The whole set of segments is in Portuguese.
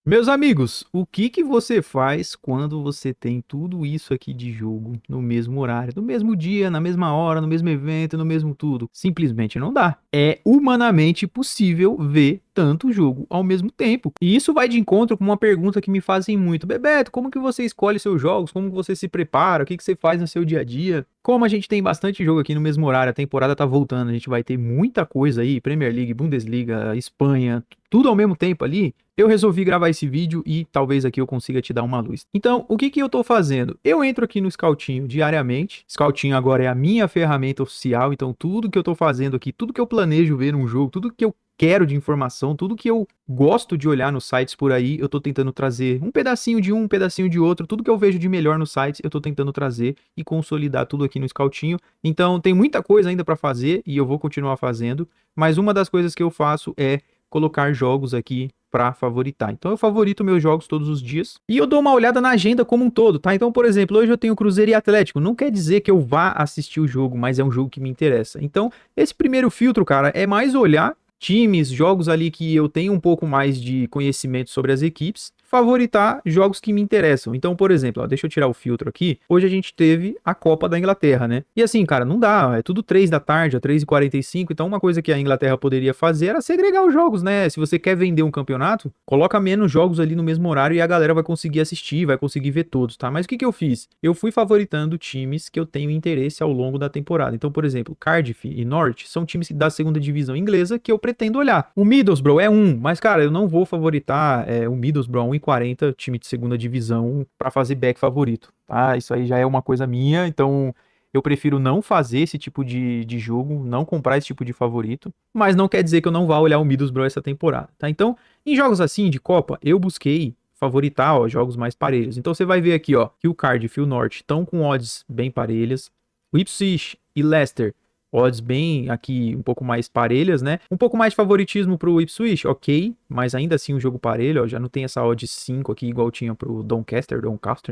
Meus amigos, o que que você faz quando você tem tudo isso aqui de jogo no mesmo horário, no mesmo dia, na mesma hora, no mesmo evento, no mesmo tudo? Simplesmente não dá. É humanamente possível ver tanto jogo ao mesmo tempo. E isso vai de encontro com uma pergunta que me fazem muito. Bebeto, como que você escolhe seus jogos? Como que você se prepara? O que que você faz no seu dia a dia? Como a gente tem bastante jogo aqui no mesmo horário, a temporada tá voltando, a gente vai ter muita coisa aí, Premier League, Bundesliga, Espanha, tudo ao mesmo tempo ali. Eu resolvi gravar esse vídeo e talvez aqui eu consiga te dar uma luz. Então, o que que eu tô fazendo? Eu entro aqui no Scoutinho diariamente. Scoutinho agora é a minha ferramenta oficial, então tudo que eu tô fazendo aqui, tudo que eu planejo ver num jogo, tudo que eu quero de informação, tudo que eu gosto de olhar nos sites por aí, eu tô tentando trazer um pedacinho de outro, tudo que eu vejo de melhor nos sites, eu tô tentando trazer e consolidar tudo aqui no Scoutinho. Então, tem muita coisa ainda para fazer e eu vou continuar fazendo, mas uma das coisas que eu faço é colocar jogos aqui para favoritar. Então eu favorito meus jogos todos os dias e eu dou uma olhada na agenda como um todo, tá? Então, por exemplo, hoje eu tenho Cruzeiro e Atlético. Não quer dizer que eu vá assistir o jogo, mas é um jogo que me interessa. Então, esse primeiro filtro, cara, é mais olhar times, jogos ali que eu tenho um pouco mais de conhecimento sobre as equipes, favoritar jogos que me interessam. Então, por exemplo, ó, deixa eu tirar o filtro aqui. Hoje a gente teve a Copa da Inglaterra, né? E assim, cara, não dá, é tudo 3 da tarde, a 3h45. Então, uma coisa que a Inglaterra poderia fazer era segregar os jogos, né? Se você quer vender um campeonato, coloca menos jogos ali no mesmo horário e a galera vai conseguir assistir, vai conseguir ver todos, tá? Mas o que que eu fiz? Eu fui favoritando times que eu tenho interesse ao longo da temporada. Então, por exemplo, Cardiff e Norwich são times da segunda divisão inglesa que eu pretendo olhar. O Middlesbrough é um, mas cara, eu não vou favoritar o Middlesbrough 1,40, time de segunda divisão, para fazer back favorito, tá? Isso aí já é uma coisa minha, então eu prefiro não fazer esse tipo de jogo, não comprar esse tipo de favorito, mas não quer dizer que eu não vá olhar o Middlesbrough essa temporada, tá? Então, em jogos assim de Copa, eu busquei favoritar, ó, jogos mais parelhos. Então você vai ver aqui, ó, que o Cardiff e o Norwich estão com odds bem parelhas. O Ipswich e Leicester, odds bem aqui um pouco mais parelhas, né? Um pouco mais de favoritismo pro Ipswich, ok, mas ainda assim um jogo parelho, ó, já não tem essa odd 5 aqui igual tinha pro Doncaster,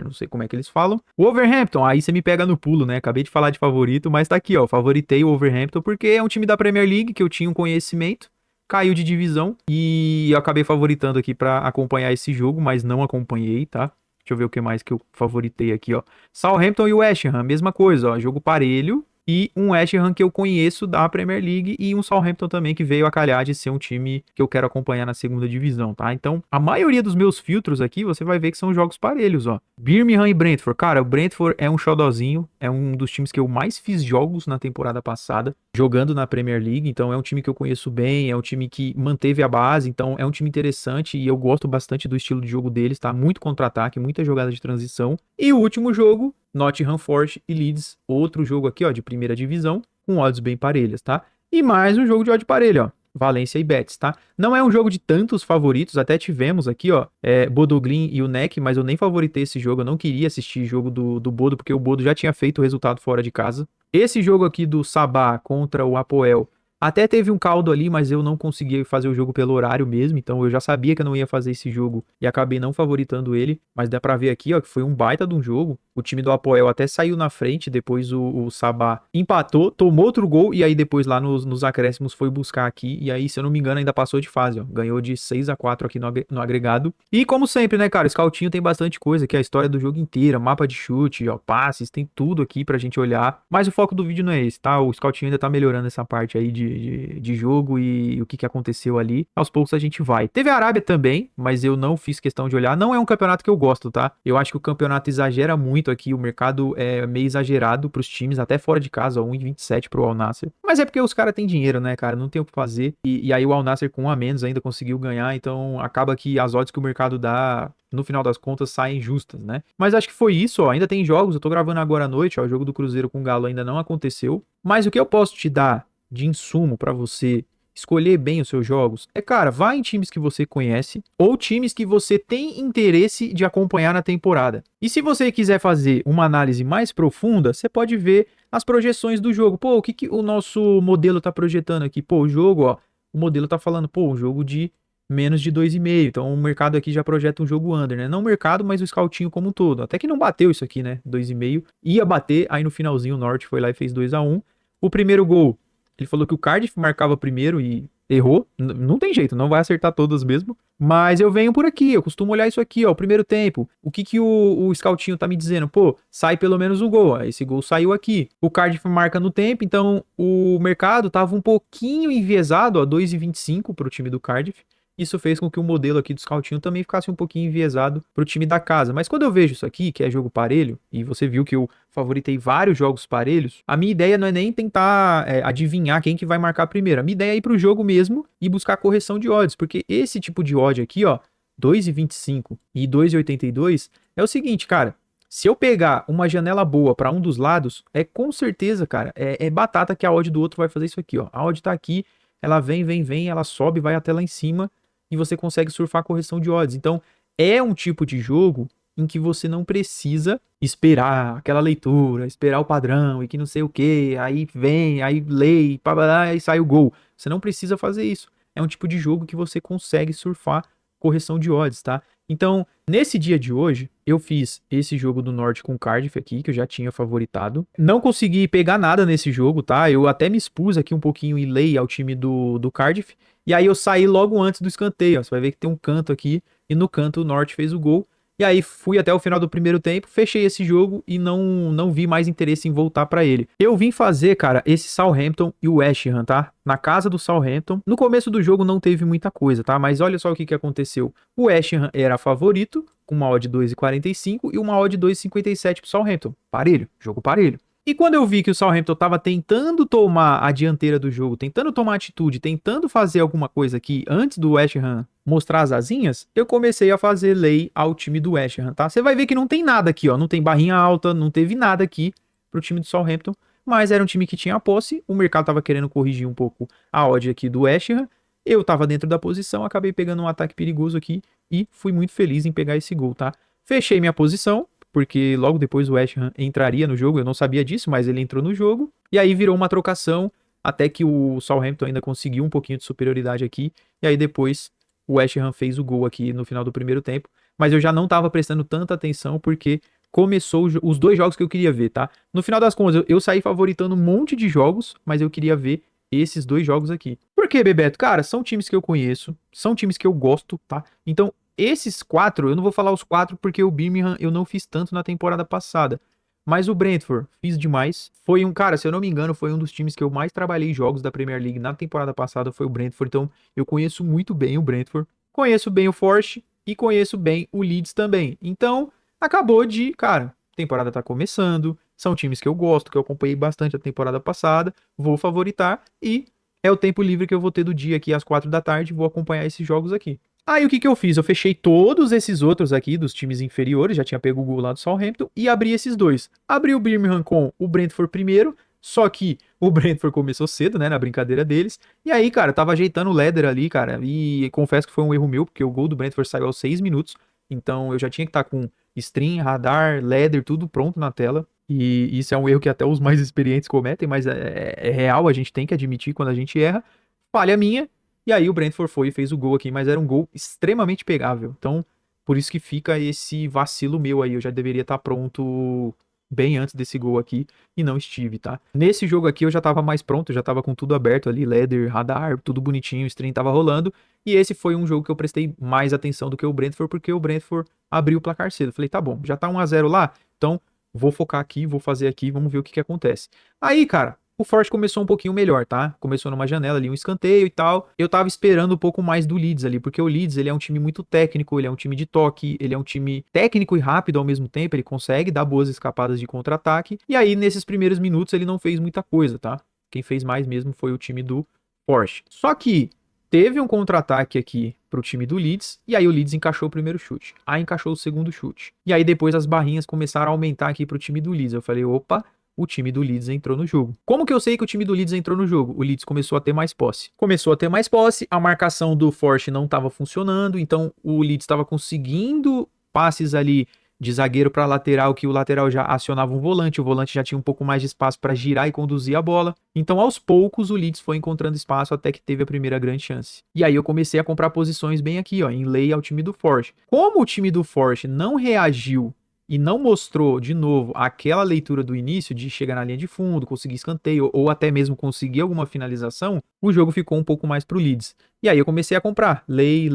não sei como é que eles falam. O Wolverhampton, aí você me pega no pulo, né? Acabei de falar de favorito, mas tá aqui, ó, favoritei o Wolverhampton porque é um time da Premier League que eu tinha um conhecimento, caiu de divisão e eu acabei favoritando aqui pra acompanhar esse jogo, mas não acompanhei, tá? Deixa eu ver o que mais que eu favoritei aqui, ó. Southampton e West Ham, mesma coisa, ó, jogo parelho e um West Ham que eu conheço da Premier League e um Southampton também que veio a calhar de ser um time que eu quero acompanhar na segunda divisão, tá? Então, a maioria dos meus filtros aqui, você vai ver que são jogos parelhos, ó. Birmingham e Brentford. Cara, o Brentford é um xodozinho, é um dos times que eu mais fiz jogos na temporada passada, jogando na Premier League, então é um time que eu conheço bem, é um time que manteve a base, então é um time interessante e eu gosto bastante do estilo de jogo deles, tá? Muito contra-ataque, muita jogada de transição. E o último jogo, Nottingham Forest e Leeds, outro jogo aqui, ó, de primeira divisão, com odds bem parelhas, tá? E mais um jogo de odd parelho, ó. Valência e Betis, tá? Não é um jogo de tantos favoritos, até tivemos aqui, ó, Bodoglin e o NEC, mas eu nem favoritei esse jogo, eu não queria assistir jogo do Bodo, porque o Bodo já tinha feito o resultado fora de casa. Esse jogo aqui do Sabá contra o Apoel até teve um caldo ali, mas eu não consegui fazer o jogo pelo horário mesmo, então eu já sabia que eu não ia fazer esse jogo e acabei não favoritando ele, mas dá pra ver aqui, ó, que foi um baita de um jogo. O time do Apoel até saiu na frente, depois o Sabá empatou, tomou outro gol e aí depois lá nos acréscimos foi buscar aqui e aí, se eu não me engano, ainda passou de fase, ó. Ganhou de 6-4 aqui no agregado. E como sempre, né, cara, o Scoutinho tem bastante coisa, que é a história do jogo inteiro, mapa de chute, ó, passes, tem tudo aqui pra gente olhar, mas o foco do vídeo não é esse, tá? O Scoutinho ainda tá melhorando essa parte aí de jogo e o que aconteceu ali. Aos poucos a gente vai. Teve a Arábia também, mas eu não fiz questão de olhar. Não é um campeonato que eu gosto, tá? Eu acho que o campeonato exagera muito aqui. O mercado é meio exagerado pros times, até fora de casa, 1,27 pro Al Nassr. Mas é porque os caras têm dinheiro, né, cara? Não tem o que fazer. E aí o Al Nassr com um a menos ainda conseguiu ganhar. Então acaba que as odds que o mercado dá, no final das contas, saem justas, né? Mas acho que foi isso, ó. Ainda tem jogos. Eu tô gravando agora à noite, ó. O jogo do Cruzeiro com o Galo ainda não aconteceu. Mas o que eu posso te dar de insumo para você escolher bem os seus jogos é, cara, vá em times que você conhece ou times que você tem interesse de acompanhar na temporada. E se você quiser fazer uma análise mais profunda, você pode ver as projeções do jogo. Pô, o que o nosso modelo tá projetando aqui? Pô, o jogo, ó, o modelo tá falando, pô, um jogo de menos de 2,5. Então o mercado aqui já projeta um jogo under, né? Não o mercado, mas o scoutinho como um todo. Até que não bateu isso aqui, né? 2,5. Ia bater, aí no finalzinho o Norte foi lá e fez 2-1. O primeiro gol Ele falou que o Cardiff marcava primeiro e errou. Não tem jeito, não vai acertar todas mesmo. Mas eu venho por aqui, eu costumo olhar isso aqui, ó, o primeiro tempo. O que que o scoutinho tá me dizendo? Pô, sai pelo menos um gol. Ó, esse gol saiu aqui. O Cardiff marca no tempo, então o mercado tava um pouquinho enviesado, ó, 2,25 pro time do Cardiff. Isso fez com que o modelo aqui do scoutinho também ficasse um pouquinho enviesado pro time da casa. Mas quando eu vejo isso aqui, que é jogo parelho, e você viu que eu favoritei vários jogos parelhos, a minha ideia não é nem tentar adivinhar quem que vai marcar primeiro. A minha ideia é ir pro jogo mesmo e buscar correção de odds, porque esse tipo de odd aqui, ó, 2,25 e 2,82, é o seguinte, cara, se eu pegar uma janela boa para um dos lados, é com certeza, cara, é batata que a odd do outro vai fazer isso aqui, ó. A odd tá aqui, ela vem, ela sobe, vai até lá em cima e você consegue surfar a correção de odds. Então, é um tipo de jogo em que você não precisa esperar aquela leitura, esperar o padrão e que não sei o que, aí vem, aí lê, aí sai o gol. Você não precisa fazer isso. É um tipo de jogo que você consegue surfar correção de odds, tá? Então, nesse dia de hoje, eu fiz esse jogo do Norte com Cardiff aqui, que eu já tinha favoritado. Não consegui pegar nada nesse jogo, tá? Eu até me expus aqui um pouquinho e lei ao time do Cardiff. E aí eu saí logo antes do escanteio, ó. Você vai ver que tem um canto aqui, e no canto o Norte fez o gol. E aí fui até o final do primeiro tempo, fechei esse jogo e não vi mais interesse em voltar pra ele. Eu vim fazer, cara, esse Southampton e o West Ham, tá? Na casa do Southampton. No começo do jogo não teve muita coisa, tá? Mas olha só o que aconteceu. O West Ham era favorito, com uma odd 2,45 e uma odd 2,57 pro Southampton. Parelho, jogo parelho. E quando eu vi que o Southampton estava tentando tomar a dianteira do jogo, tentando tomar atitude, tentando fazer alguma coisa aqui antes do West Ham mostrar as asinhas, eu comecei a fazer lei ao time do West Ham, tá? Você vai ver que não tem nada aqui, ó, não tem barrinha alta, não teve nada aqui pro time do Southampton, mas era um time que tinha a posse, o mercado tava querendo corrigir um pouco a odd aqui do West Ham, eu tava dentro da posição, acabei pegando um ataque perigoso aqui e fui muito feliz em pegar esse gol, tá? Fechei minha posição, porque logo depois o West Ham entraria no jogo, eu não sabia disso, mas ele entrou no jogo, e aí virou uma trocação, até que o Southampton ainda conseguiu um pouquinho de superioridade aqui, e aí depois o West Ham fez o gol aqui no final do primeiro tempo, mas eu já não estava prestando tanta atenção, porque começou os dois jogos que eu queria ver, tá? No final das contas, eu saí favoritando um monte de jogos, mas eu queria ver esses dois jogos aqui. Por quê, Bebeto? Cara, são times que eu conheço, são times que eu gosto, tá? Então, esses quatro, eu não vou falar os quatro porque o Birmingham eu não fiz tanto na temporada passada. Mas o Brentford, fiz demais. Foi um, cara, se eu não me engano, foi um dos times que eu mais trabalhei jogos da Premier League na temporada passada, foi o Brentford. Então, eu conheço muito bem o Brentford. Conheço bem o Forest e conheço bem o Leeds também. Então, acabou de, cara, a temporada tá começando. São times que eu gosto, que eu acompanhei bastante a temporada passada. Vou favoritar e é o tempo livre que eu vou ter do dia aqui às 4 da tarde. Vou acompanhar esses jogos aqui. Aí o que eu fiz? Eu fechei todos esses outros aqui dos times inferiores, já tinha pego o gol lá do Southampton, e abri esses dois. Abri o Birmingham com o Brentford primeiro, só que o Brentford começou cedo, né, na brincadeira deles, e aí, cara, tava ajeitando o ladder ali, cara, e confesso que foi um erro meu, porque o gol do Brentford saiu aos 6 minutos, então eu já tinha que estar com stream, radar, ladder, tudo pronto na tela, e isso é um erro que até os mais experientes cometem, mas é real, a gente tem que admitir quando a gente erra. Falha minha. E aí o Brentford foi e fez o gol aqui, mas era um gol extremamente pegável. Então, por isso que fica esse vacilo meu aí. Eu já deveria estar pronto bem antes desse gol aqui e não estive, tá? Nesse jogo aqui eu já tava mais pronto, já tava com tudo aberto ali, ladder, radar, tudo bonitinho, o stream tava rolando. E esse foi um jogo que eu prestei mais atenção do que o Brentford, porque o Brentford abriu o placar cedo. Falei, tá bom, já tá 1-0 lá, então vou focar aqui, vou fazer aqui, vamos ver o que acontece. Aí, cara, o Forte começou um pouquinho melhor, tá? Começou numa janela ali, um escanteio e tal. Eu tava esperando um pouco mais do Leeds ali, porque o Leeds, ele é um time muito técnico, ele é um time de toque, ele é um time técnico e rápido ao mesmo tempo, ele consegue dar boas escapadas de contra-ataque. E aí, nesses primeiros minutos, ele não fez muita coisa, tá? Quem fez mais mesmo foi o time do Forte. Só que teve um contra-ataque aqui pro time do Leeds, e aí o Leeds encaixou o primeiro chute. Aí encaixou o segundo chute. E aí depois as barrinhas começaram a aumentar aqui pro time do Leeds. Eu falei, opa, o time do Leeds entrou no jogo. Como que eu sei que o time do Leeds entrou no jogo? O Leeds começou a ter mais posse. Começou a ter mais posse, a marcação do Forte não estava funcionando, então o Leeds estava conseguindo passes ali de zagueiro para lateral, que o lateral já acionava um volante, o volante já tinha um pouco mais de espaço para girar e conduzir a bola. Então, aos poucos, o Leeds foi encontrando espaço até que teve a primeira grande chance. E aí eu comecei a comprar posições bem aqui, ó, em lei ao time do Forte. Como o time do Forte não reagiu e não mostrou de novo aquela leitura do início de chegar na linha de fundo, conseguir escanteio ou até mesmo conseguir alguma finalização, o jogo ficou um pouco mais pro Leeds. E aí eu comecei a comprar, lei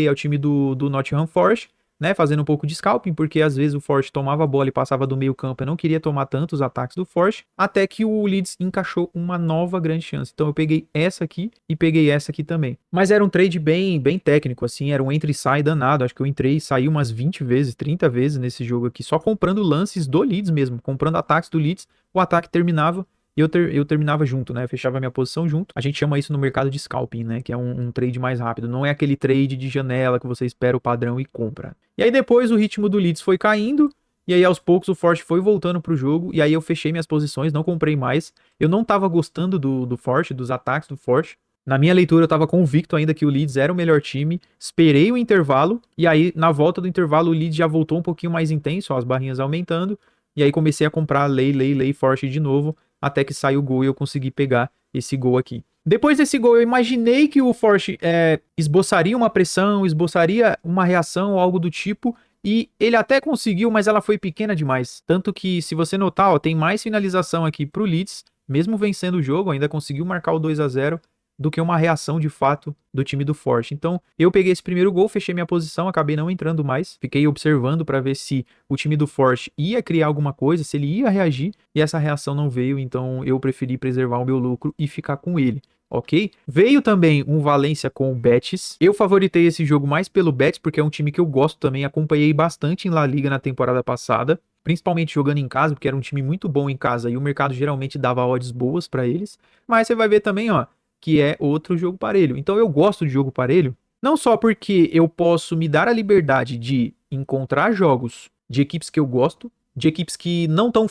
ao time do Nottingham Forest, né, fazendo um pouco de scalping, porque às vezes o Forest tomava a bola e passava do meio campo, eu não queria tomar tantos ataques do Forest, até que o Leeds encaixou uma nova grande chance. Então eu peguei essa aqui e peguei essa aqui também. Mas era um trade bem técnico, assim, era um entra e sai danado, acho que eu entrei e saí umas 20 vezes, 30 vezes nesse jogo aqui, só comprando lances do Leeds mesmo, comprando ataques do Leeds, o ataque terminava, e eu terminava junto, né? Eu fechava a minha posição junto. A gente chama isso no mercado de scalping, né? Que é um trade mais rápido. Não é aquele trade de janela que você espera o padrão e compra. E aí depois o ritmo do Leeds foi caindo. E aí aos poucos o Forte foi voltando pro jogo. E aí eu fechei minhas posições, não comprei mais. Eu não tava gostando do Forte, dos ataques do Forte. Na minha leitura eu tava convicto ainda que o Leeds era o melhor time. Esperei o intervalo. E aí na volta do intervalo o Leeds já voltou um pouquinho mais intenso, ó, as barrinhas aumentando. E aí comecei a comprar lei, Forte de novo, até que saiu o gol e eu consegui pegar esse gol aqui. Depois desse gol, eu imaginei que o Forte esboçaria uma pressão, esboçaria uma reação ou algo do tipo, e ele até conseguiu, mas ela foi pequena demais. Tanto que, se você notar, ó, tem mais finalização aqui pro Leeds, mesmo vencendo o jogo, ainda conseguiu marcar o 2-0, do que uma reação de fato do time do Forte. Então, eu peguei esse primeiro gol, fechei minha posição, acabei não entrando mais, fiquei observando para ver se o time do Forte ia criar alguma coisa, se ele ia reagir, e essa reação não veio, então eu preferi preservar o meu lucro e ficar com ele. Ok? Veio também um Valência com o Betis. Eu favoritei esse jogo mais pelo Betis, porque é um time que eu gosto também, acompanhei bastante em La Liga na temporada passada, principalmente jogando em casa, porque era um time muito bom em casa e o mercado geralmente dava odds boas para eles. Mas você vai ver também, ó, que é outro jogo parelho. Então eu gosto de jogo parelho, não só porque eu posso me dar a liberdade de encontrar jogos de equipes que eu gosto, de equipes que não estão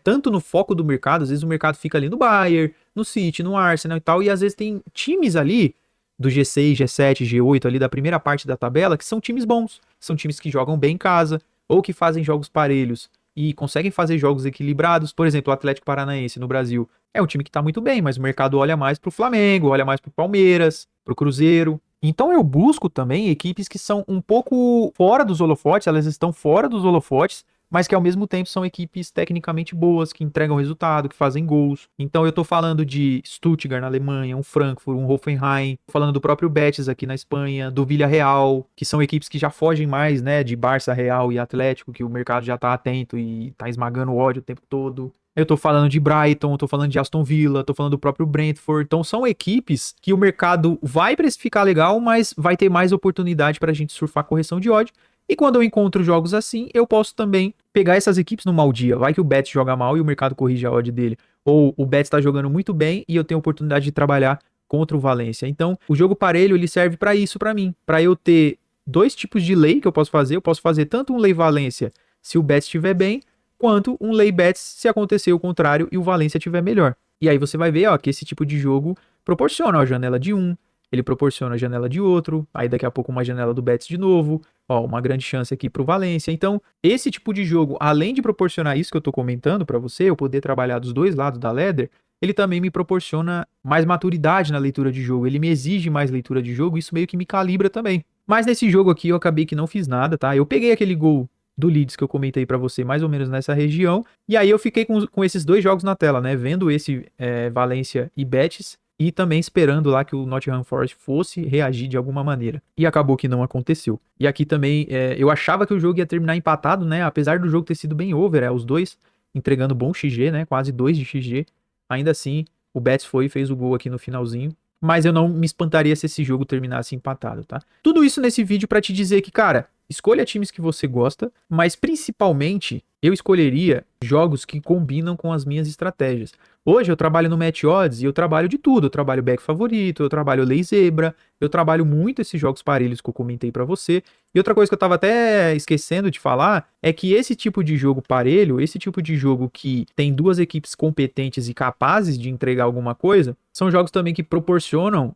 tanto no foco do mercado, às vezes o mercado fica ali no Bayern, no City, no Arsenal e tal, e às vezes tem times ali do G6, G7, G8 ali da primeira parte da tabela que são times bons, são times que jogam bem em casa, ou que fazem jogos parelhos e conseguem fazer jogos equilibrados. Por exemplo, o Atlético Paranaense no Brasil é um time que tá muito bem, mas o mercado olha mais pro Flamengo, olha mais pro Palmeiras, pro Cruzeiro. Então eu busco também equipes que são um pouco fora dos holofotes, elas estão fora dos holofotes, mas que ao mesmo tempo são equipes tecnicamente boas, que entregam resultado, que fazem gols. Então eu tô falando de Stuttgart na Alemanha, um Frankfurt, um Hoffenheim, falando do próprio Betis aqui na Espanha, do Villarreal, que são equipes que já fogem mais, né, de Barça, Real e Atlético, que o mercado já tá atento e tá esmagando o ódio o tempo todo. Eu tô falando de Brighton, tô falando de Aston Villa, tô falando do próprio Brentford. Então são equipes que o mercado vai precificar legal, mas vai ter mais oportunidade pra gente surfar correção de ódio. E quando eu encontro jogos assim, eu posso também pegar essas equipes no mau dia. Vai que o Betis joga mal e o mercado corrige a odd dele. Ou o Betis tá jogando muito bem e eu tenho a oportunidade de trabalhar contra o Valência. Então, o jogo parelho, ele serve pra isso pra mim. Pra eu ter dois tipos de lei que eu posso fazer. Eu posso fazer tanto um lei Valência se o Betis estiver bem, quanto um lei Betis se acontecer o contrário e o Valência estiver melhor. E aí você vai ver, ó, que esse tipo de jogo proporciona a janela de um, ele proporciona a janela de outro, aí daqui a pouco uma janela do Betis de novo, ó, uma grande chance aqui pro Valência. Então, esse tipo de jogo, além de proporcionar isso que eu tô comentando para você, eu poder trabalhar dos dois lados da ladder, ele também me proporciona mais maturidade na leitura de jogo, ele me exige mais leitura de jogo, isso meio que me calibra também. Mas nesse jogo aqui eu acabei que não fiz nada, tá? Eu peguei aquele gol do Leeds que eu comentei pra você, mais ou menos nessa região, e aí eu fiquei com esses dois jogos na tela, né? Vendo esse Valência e Betis, e também esperando lá que o Nottingham Forest fosse reagir de alguma maneira. E acabou que não aconteceu. E aqui também, eu achava que o jogo ia terminar empatado, né? Apesar do jogo ter sido bem over, os dois entregando bom XG, né? Quase 2 de XG. Ainda assim, o Betis foi e fez o gol aqui no finalzinho. Mas eu não me espantaria se esse jogo terminasse empatado, tá? Tudo isso nesse vídeo pra te dizer que, cara, escolha times que você gosta, mas principalmente eu escolheria jogos que combinam com as minhas estratégias. Hoje eu trabalho no Match Odds e eu trabalho de tudo. Eu trabalho back favorito, eu trabalho lei zebra, eu trabalho muito esses jogos parelhos que eu comentei pra você. E outra coisa que eu tava até esquecendo de falar é que esse tipo de jogo parelho, esse tipo de jogo que tem duas equipes competentes e capazes de entregar alguma coisa, são jogos também que proporcionam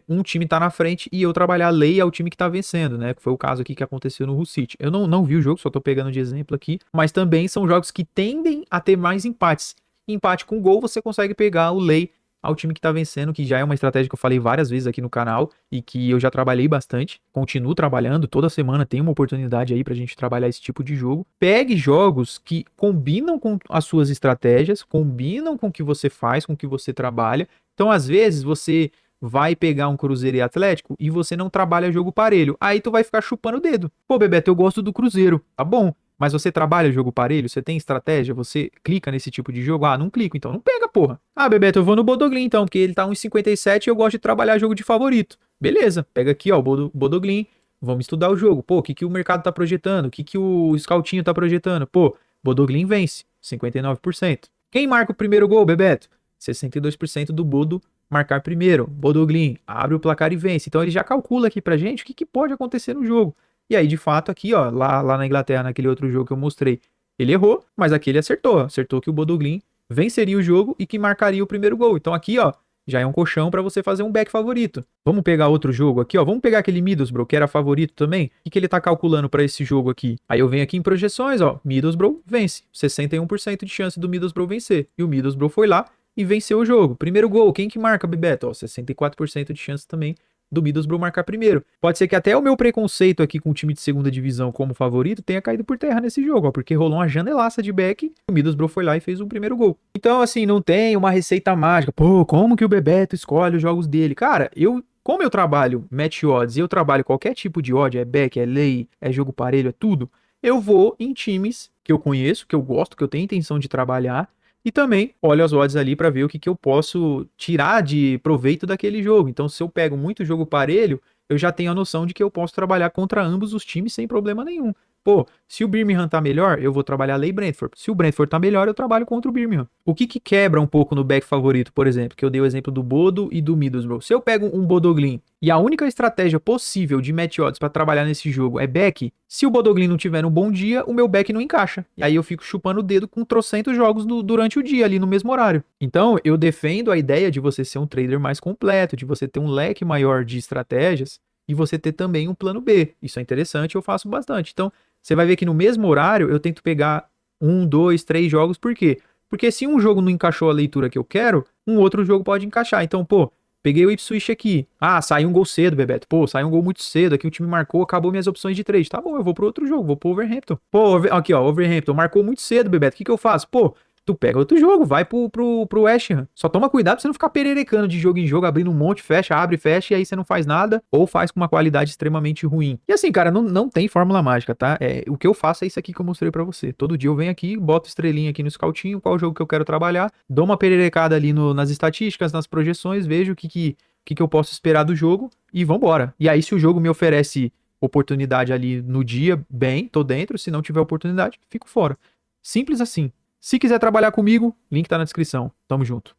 um time tá na frente e eu trabalhar lei ao time que tá vencendo, né? Que foi o caso aqui que aconteceu no Hull City. Eu não vi o jogo, só tô pegando de exemplo aqui, mas também são jogos que tendem a ter mais empates. Empate com gol, você consegue pegar o lei ao time que tá vencendo, que já é uma estratégia que eu falei várias vezes aqui no canal e que eu já trabalhei bastante. Continuo trabalhando, toda semana tem uma oportunidade aí pra gente trabalhar esse tipo de jogo. Pegue jogos que combinam com as suas estratégias, combinam com o que você faz, com o que você trabalha. Então, às vezes, você vai pegar um Cruzeiro e Atlético e você não trabalha jogo parelho. Aí tu vai ficar chupando o dedo. Pô, Bebeto, eu gosto do Cruzeiro. Tá bom. Mas você trabalha jogo parelho? Você tem estratégia? Você clica nesse tipo de jogo? Ah, não clico, então não pega, porra. Ah, Bebeto, eu vou no Bodoglin então, porque ele tá 1,57 e eu gosto de trabalhar jogo de favorito. Beleza, pega aqui, ó, o Bodoglin. Vamos estudar o jogo. Pô, o que o mercado tá projetando? O que o Scoutinho tá projetando? Pô, Bodoglin vence, 59%. Quem marca o primeiro gol, Bebeto? 62% do Bodo marcar primeiro. Bodoglin abre o placar e vence. Então ele já calcula aqui pra gente o que pode acontecer no jogo. E aí, de fato, aqui, ó, lá na Inglaterra, naquele outro jogo que eu mostrei, ele errou, mas aqui ele acertou. Acertou que o Bodoglin venceria o jogo e que marcaria o primeiro gol. Então aqui, ó, já é um colchão para você fazer um back favorito. Vamos pegar outro jogo aqui, ó. Vamos pegar aquele Middlesbrough, que era favorito também. O que ele tá calculando para esse jogo aqui? Aí eu venho aqui em projeções, ó. Middlesbrough vence. 61% de chance do Middlesbrough vencer. E o Middlesbrough foi lá e venceu o jogo. Primeiro gol, quem que marca, Bebeto? Ó, 64% de chance também do Middlesbrough marcar primeiro. Pode ser que até o meu preconceito aqui com o time de segunda divisão como favorito tenha caído por terra nesse jogo, ó, porque rolou uma janelaça de back, o Middlesbrough foi lá e fez o primeiro gol. Então, assim, não tem uma receita mágica. Pô, como que o Bebeto escolhe os jogos dele? Cara, como eu trabalho match odds e eu trabalho qualquer tipo de odd, é back, é lay, é jogo parelho, é tudo, eu vou em times que eu conheço, que eu gosto, que eu tenho intenção de trabalhar, e também olho as odds ali para ver o que eu posso tirar de proveito daquele jogo. Então, se eu pego muito jogo parelho, eu já tenho a noção de que eu posso trabalhar contra ambos os times sem problema nenhum. Pô, se o Birmingham tá melhor, eu vou trabalhar Lei Brentford. Se o Brentford tá melhor, eu trabalho contra o Birmingham. O que quebra um pouco no back favorito, por exemplo, que eu dei o exemplo do Bodo e do Middlesbrough. Se eu pego um Bodoglin e a única estratégia possível de match odds para trabalhar nesse jogo é back, se o Bodoglin não tiver um bom dia, o meu back não encaixa. E aí eu fico chupando o dedo com trocentos jogos durante o dia ali no mesmo horário. Então, eu defendo a ideia de você ser um trader mais completo, de você ter um leque maior de estratégias e você ter também um plano B. Isso é interessante, eu faço bastante. Então, você vai ver que no mesmo horário eu tento pegar 1, 2, 3 jogos, por quê? Porque se um jogo não encaixou a leitura que eu quero, um outro jogo pode encaixar. Então, pô, peguei o Ipswich aqui. Ah, saiu um gol cedo, Bebeto. Pô, saiu um gol muito cedo. Aqui o time marcou, acabou minhas opções de trade. Tá bom, eu vou pro outro jogo, vou pro Overhampton. Pô, aqui ó, Overhampton marcou muito cedo, Bebeto. O que eu faço? Pô, tu pega outro jogo, vai pro West Ham. Só toma cuidado pra você não ficar pererecando de jogo em jogo, abrindo um monte, fecha, abre, fecha, e aí você não faz nada, ou faz com uma qualidade extremamente ruim. E assim, cara, não tem fórmula mágica, tá? O que eu faço é isso aqui que eu mostrei pra você. Todo dia eu venho aqui, boto estrelinha aqui no Scoutinho, qual jogo que eu quero trabalhar, dou uma pererecada ali nas estatísticas, nas projeções, vejo o que eu posso esperar do jogo e vambora. E aí, se o jogo me oferece oportunidade ali no dia, bem, tô dentro. Se não tiver oportunidade, fico fora. Simples assim. Se quiser trabalhar comigo, link tá na descrição. Tamo junto.